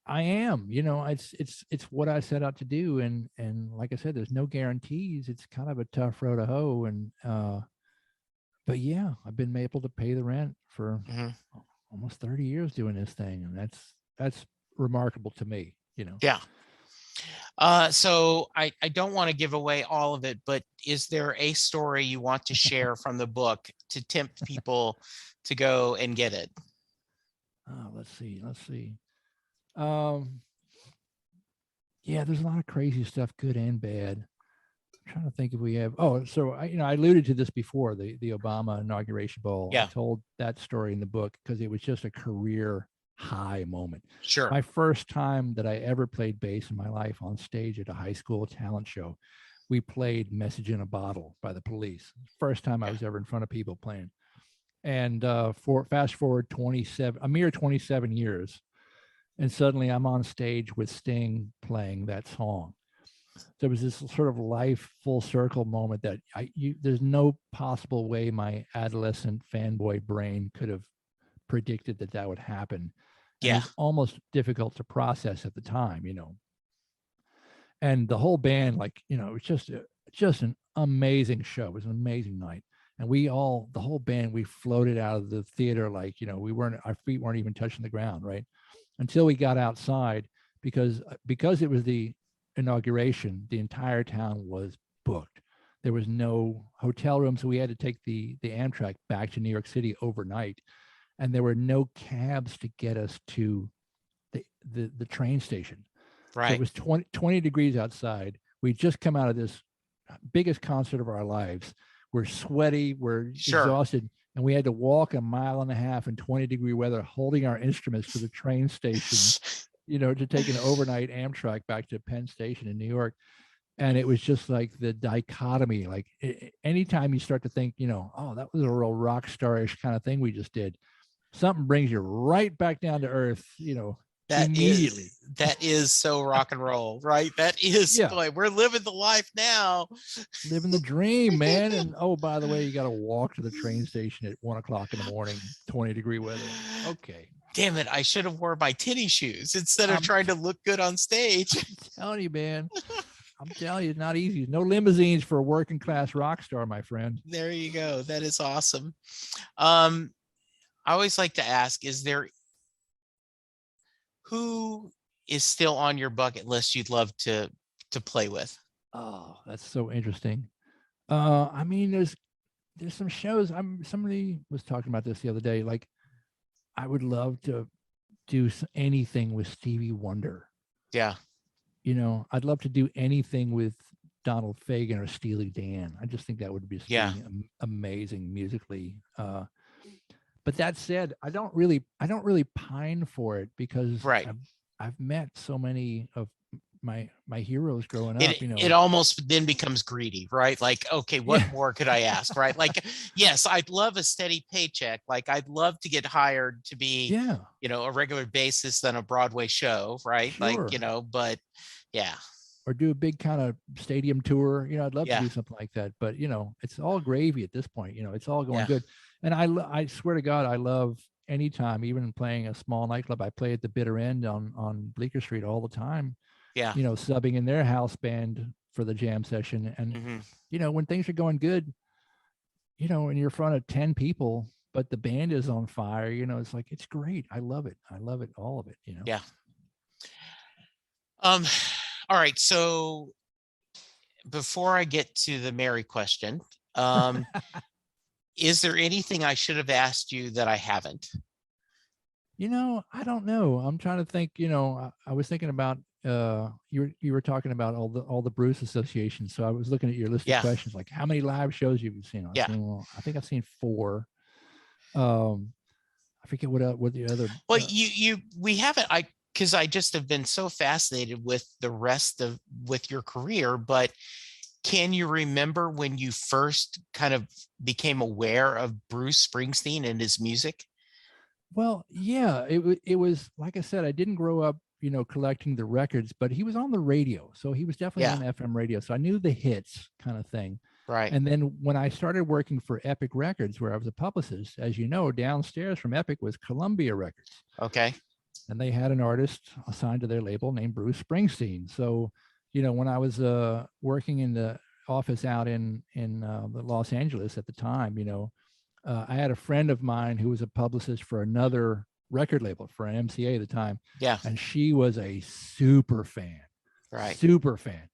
I am. It's what I set out to do, and like I said, there's no guarantees. It's kind of a tough road to hoe, and but yeah, I've been able to pay the rent for almost 30 years doing this thing, and that's remarkable to me. Yeah. So I don't want to give away all of it, but is there a story you want to share from the book to tempt people to go and get it? Oh, let's see. Yeah, there's a lot of crazy stuff, good and bad. I'm trying to think if we have. Oh, so I alluded to this before, the Obama inauguration ball. Yeah. I told that story in the book because it was just a career high moment. Sure. My first time that I ever played bass in my life on stage at a high school talent show, we played Message in a Bottle by the Police. First time I was ever in front of people playing. And fast forward a mere 27 years, and suddenly I'm on stage with Sting playing that song. So it was this sort of life full circle moment that there's no possible way my adolescent fanboy brain could have predicted that would happen. And it's almost difficult to process at the time, And the whole band, it was just an amazing show. It was an amazing night. And the whole band, we floated out of the theater our feet weren't even touching the ground, right? Until we got outside, because it was the inauguration, the entire town was booked. There was no hotel room, so we had to take the Amtrak back to New York City overnight, and there were no cabs to get us to the train station. Right. So it was 20 degrees outside. We just come out of this biggest concert of our lives. We're sweaty, we're exhausted, and we had to walk 1.5 miles in 20-degree weather, holding our instruments to the train station, to take an overnight Amtrak back to Penn Station in New York. And it was just like the dichotomy. Like anytime you start to think, oh, that was a real rock star-ish kind of thing we just did, something brings you right back down to earth, immediately. That is so rock and roll, right? That is like, we're living the life now. Living the dream, man. And oh, by the way, you got to walk to the train station at 1:00 in the morning, 20-degree weather. Okay. Damn it, I should have worn my tennis shoes instead of trying to look good on stage. I'm telling you, man. I'm telling you, it's not easy. No limousines for a working class rock star, my friend. There you go. That is awesome. I always like to ask, who is still on your bucket list you'd love to play with? Oh, that's so interesting. I mean, there's some shows. Somebody was talking about this the other day. Like, I would love to do anything with Stevie Wonder. Yeah. I'd love to do anything with Donald Fagen or Steely Dan. I just think that would just Yeah. be amazing musically. But that said, I don't really pine for it because Right. I've met so many of my heroes growing up. It almost then becomes greedy, right? Like, okay, what Yeah. more could I ask, right? Like, yes, I'd love a steady paycheck. Like, I'd love to get hired to be, Yeah, a regular basis than a Broadway show, right? Like, sure. but yeah, Or do a big kind of stadium tour. I'd love to yeah, do something like that. But it's all gravy at this point. It's all going yeah, good. And I swear to God, I love anytime, even playing a small nightclub. I play at the Bitter End on Bleecker Street all the time. yeah. Subbing in their house band for the jam session. And Hmm. when things are going good, and you're in front of 10 people, but the band is on fire, it's like, it's great. I love it. I love it, all of it. Yeah. All right. So before I get to the Mary question, is there anything I should have asked you that I haven't? I don't know. I'm trying to think. I was thinking about you were talking about all the Bruce associations. So I was looking at your list of Yeah. questions, like how many live shows you've seen. Yeah. I think I've seen 4. I forget what the other. Well, we haven't. Because I just have been so fascinated with the rest of with your career. But can you remember when you first kind of became aware of Bruce Springsteen and his music? Well, yeah, it was like I said, I didn't grow up, collecting the records, but he was on the radio. So he was definitely Yeah. on FM radio. So I knew the hits kind of thing. Right. And then when I started working for Epic Records, where I was a publicist, as you know, downstairs from Epic was Columbia Records. Okay. And they had an artist assigned to their label named Bruce Springsteen. So, when I was working in the office out in Los Angeles at the time, I had a friend of mine who was a publicist for another record label, for an MCA at the time. Yeah. And she was a super fan. Right. Super fan.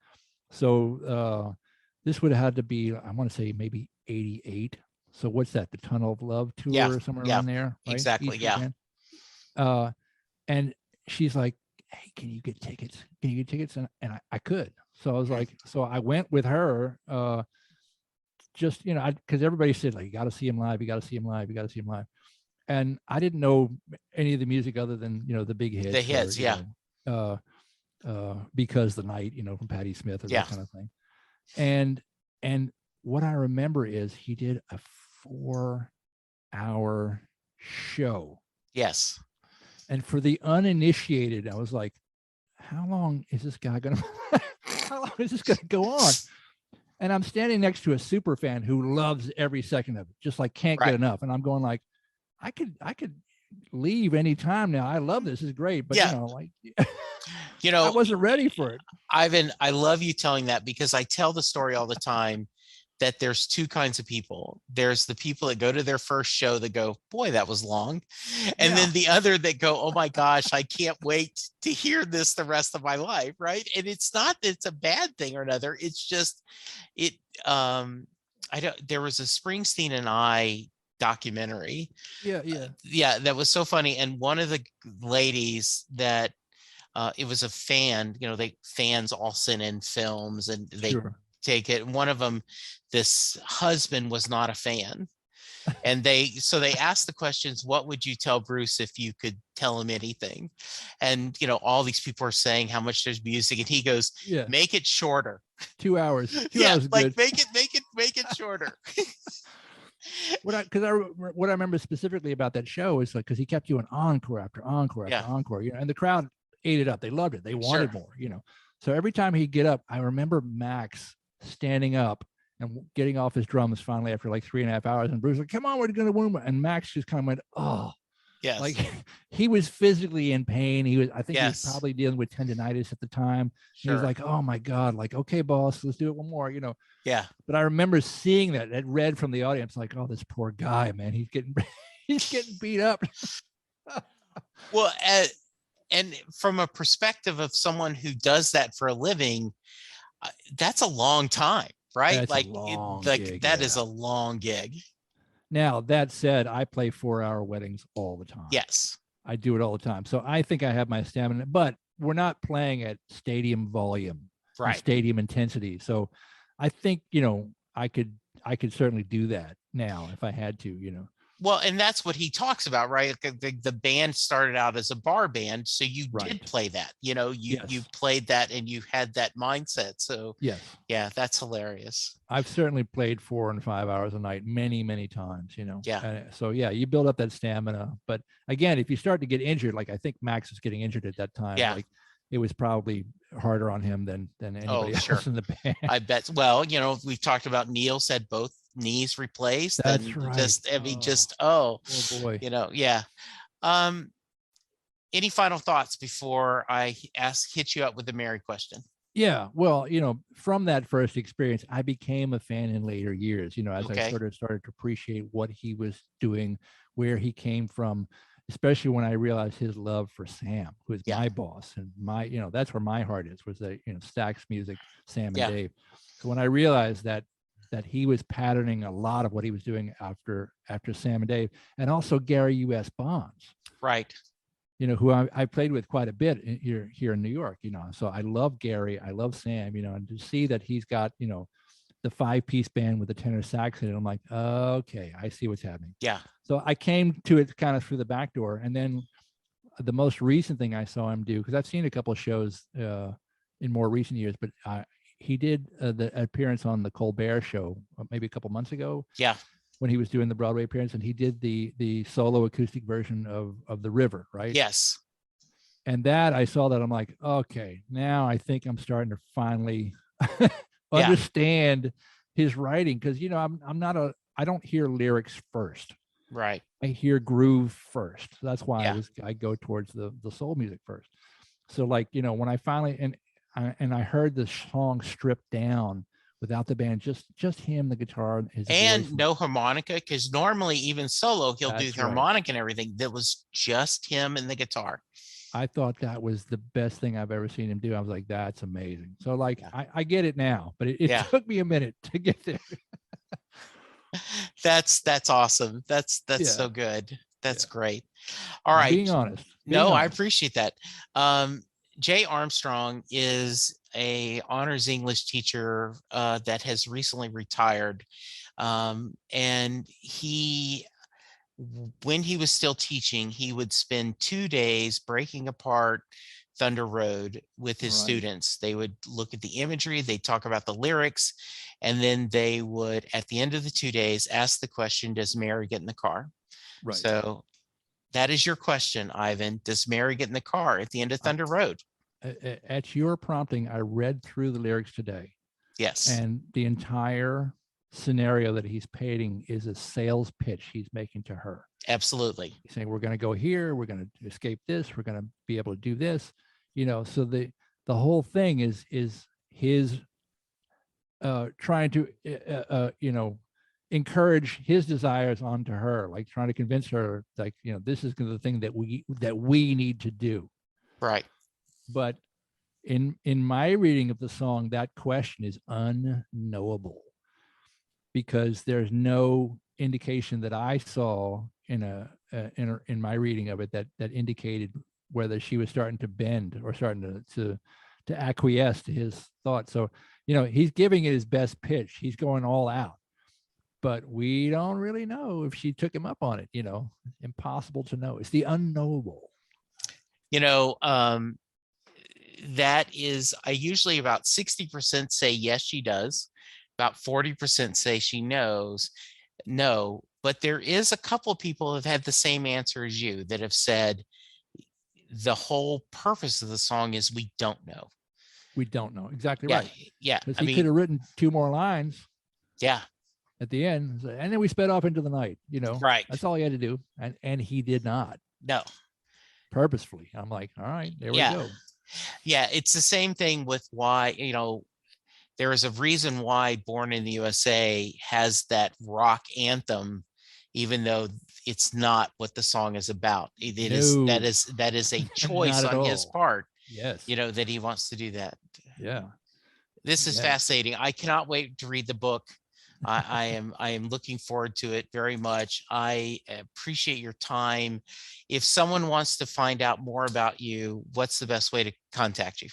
So this would have had to be, I want to say maybe 88. So what's that? The Tunnel of Love tour, Yeah. or somewhere Yeah. around there? Right? Exactly. Easter Yeah. and she's like, hey, can you get tickets? Can you get tickets? And I could. So I was like, so I went with her, just, because everybody said, like, you got to see him live. You got to see him live. You got to see him live. And I didn't know any of the music other than, the big hits. The hits. Or, Yeah. Because the Night, from Patti Smith, or Yeah. that kind of thing. And what I remember is he did a 4-hour show. Yes. And for the uninitiated, I was like, how long is this guy going to, how long is this going to go on? And I'm standing next to a super fan who loves every second of it, just like can't Right. get enough. And I'm going like, I could leave anytime now. I love this. It's great. But Yeah. I wasn't ready for it. Ivan, I love you telling that, because I tell the story all the time that there's 2 kinds of people. There's the people that go to their first show that go, boy, that was long. And then the other that go, oh my gosh, I can't wait to hear this the rest of my life. Right. And it's not that it's a bad thing or another. It's just, there was a Springsteen and I documentary. Yeah. That was so funny. And one of the ladies that, it was a fan, fans all sent in films and they take it. And one of them, this husband was not a fan. And so they asked the questions, what would you tell Bruce if you could tell him anything? And, all these people are saying how much there's music. And he goes, make it shorter. 2 hours. 2 hours is like good. make it shorter. What I remember specifically about that show is like, because he kept doing encore after encore after encore, and the crowd ate it up. They loved it. They wanted more, So every time he'd get up, I remember Max standing up and getting off his drums finally after like 3.5 hours. And Bruce was like, come on, we're going to win. And Max just kind of went, oh, yes. Like he was physically in pain. I think he was probably dealing with tendonitis at the time. He was like, oh my God, like, okay, boss, let's do it one more, Yeah. But I remember seeing that read from the audience, like, oh, this poor guy, man, he's getting beat up. Well, and from a perspective of someone who does that for a living, That's a long time, right? That's a Like, long like gig. that is Yeah. a long gig. Now, that said, I play 4-hour weddings all the time. Yes. I do it all the time. So I think I have my stamina, but we're not playing at stadium volume and Right. stadium intensity. So I think, I could certainly do that now if I had to, Well, and that's what he talks about, right? The band started out as a bar band, so you did Right. play that. You Yes. played that and you had that mindset. So Yes. yeah, that's hilarious. I've certainly played 4 and 5 hours a night many, many times, Yeah. So yeah, you build up that stamina. But again, if you start to get injured, like I think Max was getting injured at that time, Yeah. like it was probably harder on him than Oh, anybody sure. else in the band. I bet. Well, we've talked about Neil said both knees replaced, That's and right. just, I mean, Oh boy. yeah. Um, any final thoughts before I hit you up with the Mary question? Yeah, well, from that first experience, I became a fan in later years, as I Okay. sort of started to appreciate what he was doing, where he came from, especially when I realized his love for Sam, who is Yeah. my boss and that's where my heart is, was that, Stax music, Sam and Yeah. Dave. So when I realized that he was patterning a lot of what he was doing after Sam and Dave, and also Gary U.S. Bonds, Right. who I played with quite a bit here in New York, so I love Gary, I love Sam, and to see that he's got, the 5-piece band with the tenor sax in it, I'm like, okay, I see what's happening. Yeah. So I came to it kind of through the back door. And then the most recent thing I saw him do, because I've seen a couple of shows in more recent years, but he did the appearance on the Colbert Show maybe a couple months ago. Yeah. When he was doing the Broadway appearance, and he did the solo acoustic version of The River, right? Yes. And that I saw that, I'm like, okay, now I think I'm starting to finally understand his writing, because I don't hear lyrics first. Right. I hear groove first. That's why Yeah. I go towards the soul music first. So like, when I finally and I heard the song stripped down without the band, just him, the guitar, his And voice. no harmonica, because normally even solo he'll do That's the right. harmonic and everything. That was just him and the guitar. I thought that was the best thing I've ever seen him do. I was like, that's amazing. So like, Yeah. I get it now, but it Yeah. took me a minute to get there. That's awesome. That's Yeah. so good. That's Yeah. great. All right. Being honest. I appreciate that. Jay Armstrong is a honors English teacher that has recently retired. And when he was still teaching, he would spend 2 days breaking apart Thunder Road with his Right. students. They would look at the imagery, they'd talk about the lyrics, and then they would, at the end of the 2 days, ask the question, does Mary get in the car? Right. So that is your question, Ivan. Does Mary get in the car at the end of Thunder Road? At your prompting, I read through the lyrics today. Yes. And the entire scenario that he's painting is a sales pitch he's making to her. Absolutely. He's saying, we're going to go here, we're going to escape this, we're going to be able to do this, so the whole thing is his trying to encourage his desires onto her, like trying to convince her, like, this is the thing that we need to do. Right. But in my reading of the song, that question is unknowable, because there's no indication that I saw in my reading of it that indicated whether she was starting to bend or starting to acquiesce to his thoughts. So, he's giving it his best pitch. He's going all out, but we don't really know if she took him up on it. Impossible to know. It's the unknowable. That is, I usually about 60% say yes, she does. About 40% say she knows. No, but there is a couple of people that have had the same answer as you, that have said the whole purpose of the song is we don't know. We don't know. Exactly Yeah, right. yeah. Because he could have written 2 more lines. Yeah. At the end, and then we sped off into the night. Right. That's all he had to do, and he did not. No. Purposefully. I'm like, all right, there we go. Yeah, it's the same thing with why, there is a reason why Born in the USA has that rock anthem, even though it's not what the song is about. That is a choice on his part. Yes. That he wants to do that. Yeah. This is Yeah. fascinating. I cannot wait to read the book. I am looking forward to it very much. I appreciate your time. If someone wants to find out more about you, what's the best way to contact you?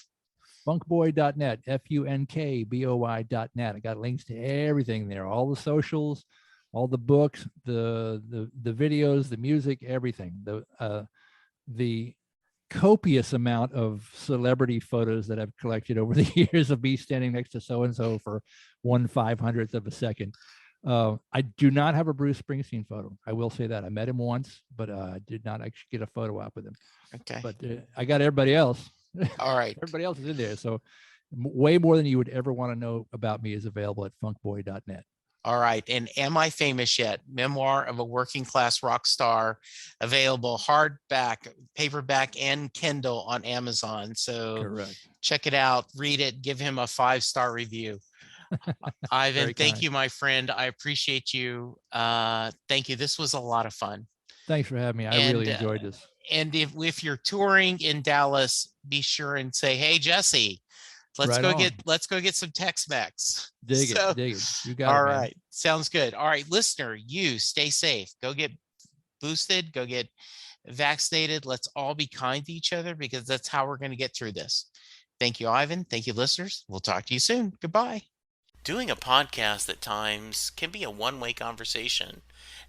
Funkboy.net, funkboy.net. I got links to everything there, all the socials, all the books, the videos, the music, everything. The copious amount of celebrity photos that I've collected over the years of me standing next to so and so for 1/500th of a second. I do not have a Bruce Springsteen photo. I will say that. I met him once, but I did not actually get a photo op with him. Okay. But I got everybody else. All right. Everybody else is in there. So way more than you would ever want to know about me is available at funkboy.net. All right. And Am I Famous Yet? Memoir of a Working Class Rock Star, available hardback, paperback, and Kindle on Amazon. So Correct. check it out, read it, give him a 5-star review. Ivan, thank you, my friend. I appreciate you. Thank you. This was a lot of fun. Thanks for having me. I really enjoyed this. And if you're touring in Dallas, be sure and say, "Hey, Jesse, let's go get some Tex-Mex." Dig it. You got it. All right. Sounds good. All right, listener, you stay safe. Go get boosted, go get vaccinated. Let's all be kind to each other, because that's how we're going to get through this. Thank you, Ivan. Thank you, listeners. We'll talk to you soon. Goodbye. Doing a podcast at times can be a one-way conversation,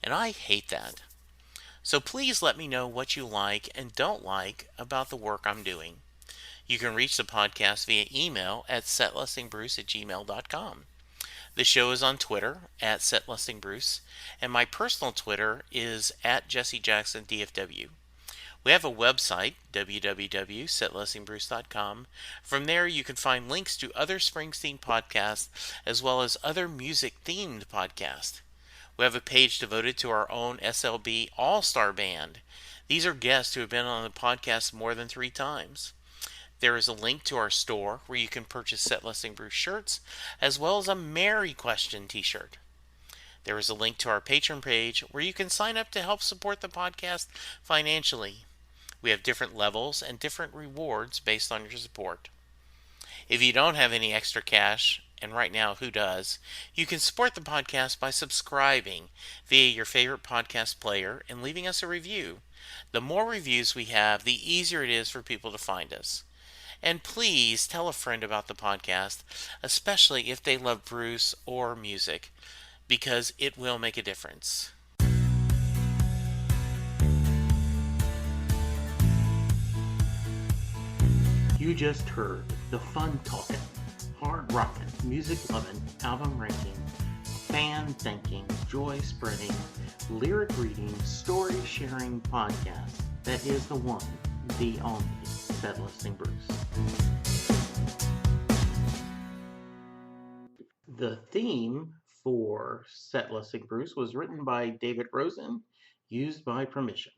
and I hate that. So please let me know what you like and don't like about the work I'm doing. You can reach the podcast via email at setlistingbruce@gmail.com. The show is on Twitter at setlistingbruce, and my personal Twitter is at jessejacksondfw. We have a website, www.setlistingbruce.com. From there, you can find links to other Springsteen podcasts, as well as other music-themed podcasts. We have a page devoted to our own SLB All-Star Band. These are guests who have been on the podcast more than 3 times. There is a link to our store where you can purchase Set Listing Bruce shirts, as well as a Merry Question t-shirt. There is a link to our Patreon page where you can sign up to help support the podcast financially. We have different levels and different rewards based on your support. If you don't have any extra cash, and right now, who does? You can support the podcast by subscribing via your favorite podcast player and leaving us a review. The more reviews we have, the easier it is for people to find us. And please tell a friend about the podcast, especially if they love Bruce or music, because it will make a difference. You just heard the fun talking, hard rocking, music loving, album ranking, fan thinking, joy spreading, lyric reading, story sharing podcast that is the one, the only Set Listing Bruce. The theme for Set Listing Bruce was written by David Rosen, used by permission.